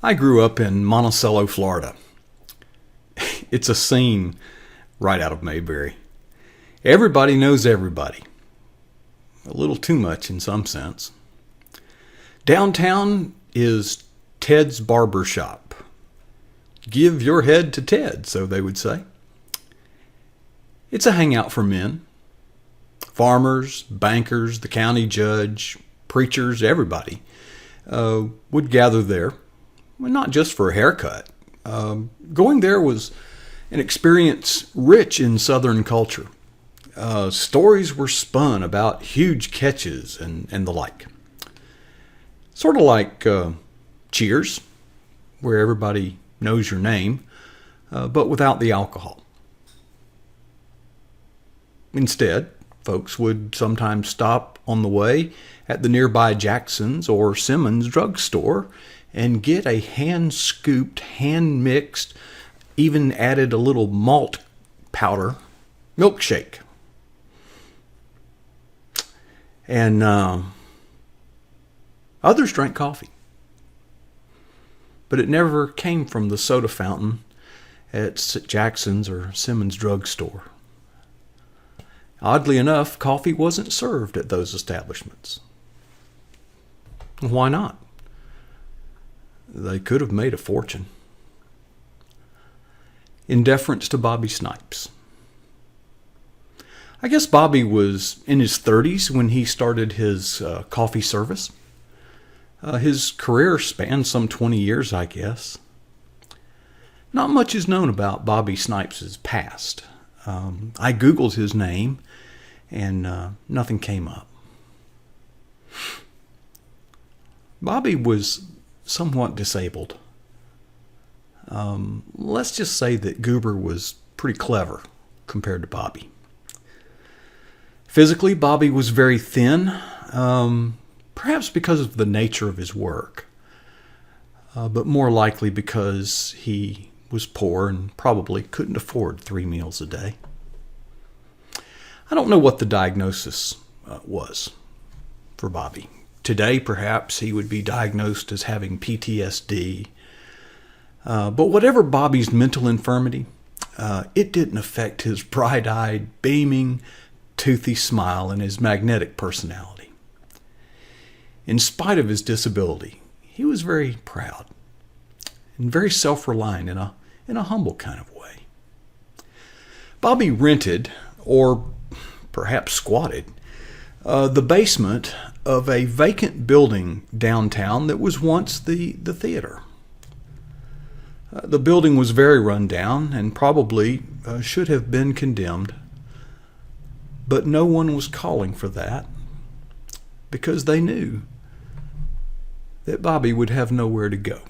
I grew up in Monticello, Florida. It's a scene right out of Mayberry. Everybody knows everybody. A little too much in some sense. Downtown is Ted's barber shop. Give your head to Ted, so they would say. It's a hangout for men. Farmers, bankers, the county judge, preachers, everybody would gather there. Well, not just for a haircut. Going there was an experience rich in Southern culture. Stories were spun about huge catches and the like. Sort of like Cheers, where everybody knows your name, but without the alcohol. Instead, folks would sometimes stop on the way at the nearby Jackson's or Simmons drugstore and get a hand-scooped, hand-mixed, even added a little malt powder milkshake. And others drank coffee. But it never came from the soda fountain at Jackson's or Simmons drugstore. Oddly enough, coffee wasn't served at those establishments. Why not? They could have made a fortune. In deference to Bobby Snipes. I guess Bobby was in his 30s when he started his coffee service. His career spanned some 20 years, I guess. Not much is known about Bobby Snipes' past. I Googled his name, and nothing came up. Bobby was somewhat disabled. Let's just say that Goober was pretty clever compared to Bobby. Physically, Bobby was very thin, perhaps because of the nature of his work, but more likely because he was poor and probably couldn't afford 3 meals a day. I don't know what the diagnosis was for Bobby. Today, perhaps, he would be diagnosed as having PTSD. But whatever Bobby's mental infirmity, it didn't affect his bright-eyed, beaming, toothy smile and his magnetic personality. In spite of his disability, he was very proud and very self-reliant in a humble kind of way. Bobby rented, or perhaps squatted, the basement of a vacant building downtown that was once the theater. The building was very run down and probably should have been condemned, but no one was calling for that because they knew that Bobby would have nowhere to go.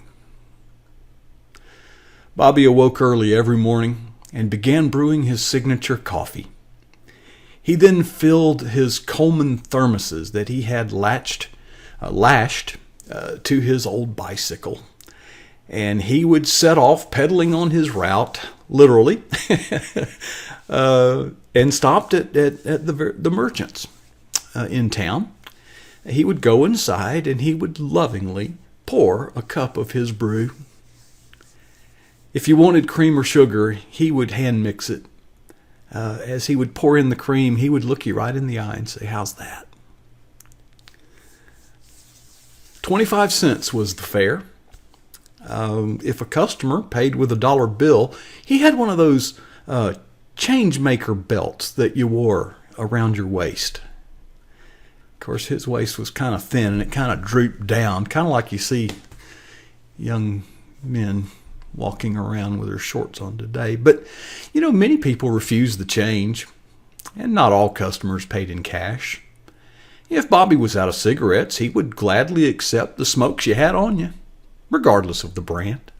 Bobby awoke early every morning and began brewing his signature coffee. He then filled his Coleman thermoses that he had lashed to his old bicycle, and he would set off pedaling on his route, literally, and stopped at the merchants in town. He would go inside and he would lovingly pour a cup of his brew. If you wanted cream or sugar, he would hand mix it. As he would pour in the cream, he would look you right in the eye and say, "How's that?" 25 cents was the fare. If a customer paid with a dollar bill, he had one of those change maker belts that you wore around your waist. Of course, his waist was kind of thin and it kind of drooped down, kind of like you see young men walking around with their shorts on today. But, many people refused the change, and not all customers paid in cash. If Bobby was out of cigarettes, he would gladly accept the smokes you had on you, regardless of the brand.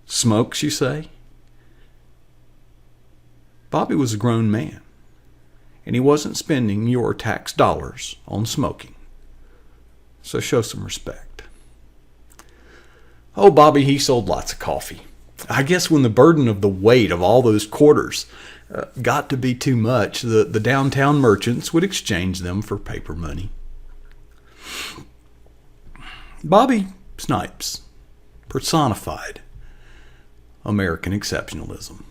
Smokes, you say? Bobby was a grown man, and he wasn't spending your tax dollars on smoking. So show some respect. Oh, Bobby, he sold lots of coffee. I guess when the burden of the weight of all those quarters got to be too much, the downtown merchants would exchange them for paper money. Bobby Snipes personified American exceptionalism.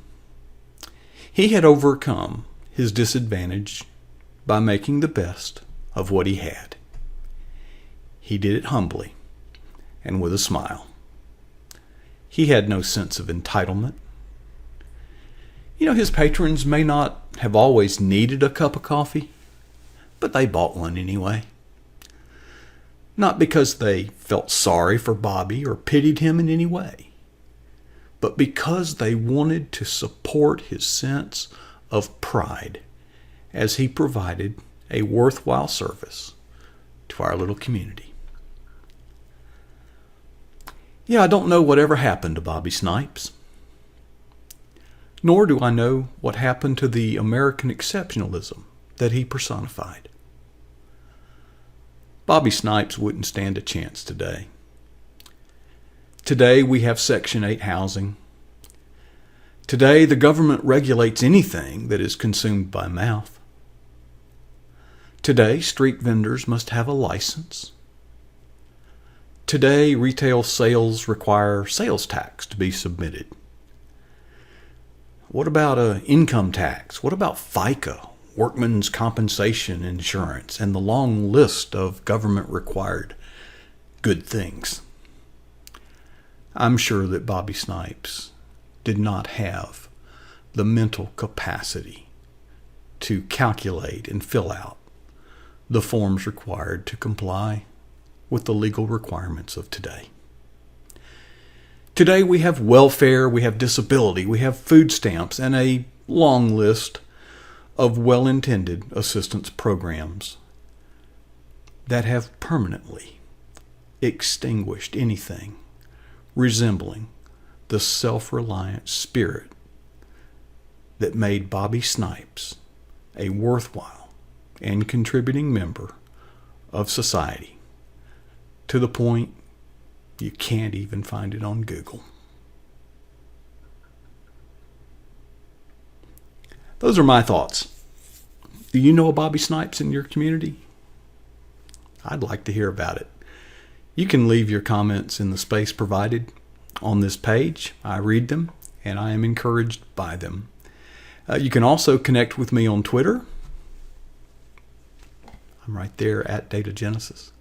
He had overcome his disadvantage by making the best of what he had. He did it humbly and with a smile. He had no sense of entitlement. His patrons may not have always needed a cup of coffee, but they bought one anyway. Not because they felt sorry for Bobby or pitied him in any way, but because they wanted to support his sense of pride as he provided a worthwhile service to our little community. I don't know whatever happened to Bobby Snipes. Nor do I know what happened to the American exceptionalism that he personified. Bobby Snipes wouldn't stand a chance today. Today we have Section 8 housing. Today the government regulates anything that is consumed by mouth. Today street vendors must have a license. Today retail sales require sales tax to be submitted. What about income tax? What about FICA, workman's compensation insurance, and the long list of government-required good things? I'm sure that Bobby Snipes did not have the mental capacity to calculate and fill out the forms required to comply with the legal requirements of today. Today we have welfare, we have disability, we have food stamps, and a long list of well-intended assistance programs that have permanently extinguished anything resembling the self-reliant spirit that made Bobby Snipes a worthwhile and contributing member of society to the point you can't even find it on Google. Those are my thoughts. Do you know a Bobby Snipes in your community? I'd like to hear about it. You can leave your comments in the space provided on this page. I read them and I am encouraged by them. You can also connect with me on Twitter. I'm right there at Data Genesis.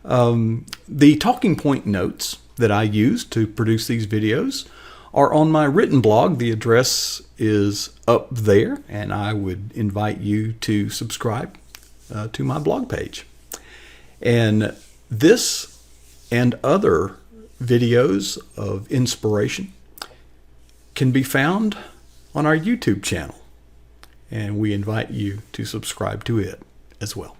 The talking point notes that I use to produce these videos are on my written blog. The address is up there, and I would invite you to subscribe to my blog page. And this and other videos of inspiration can be found on our YouTube channel, and we invite you to subscribe to it as well.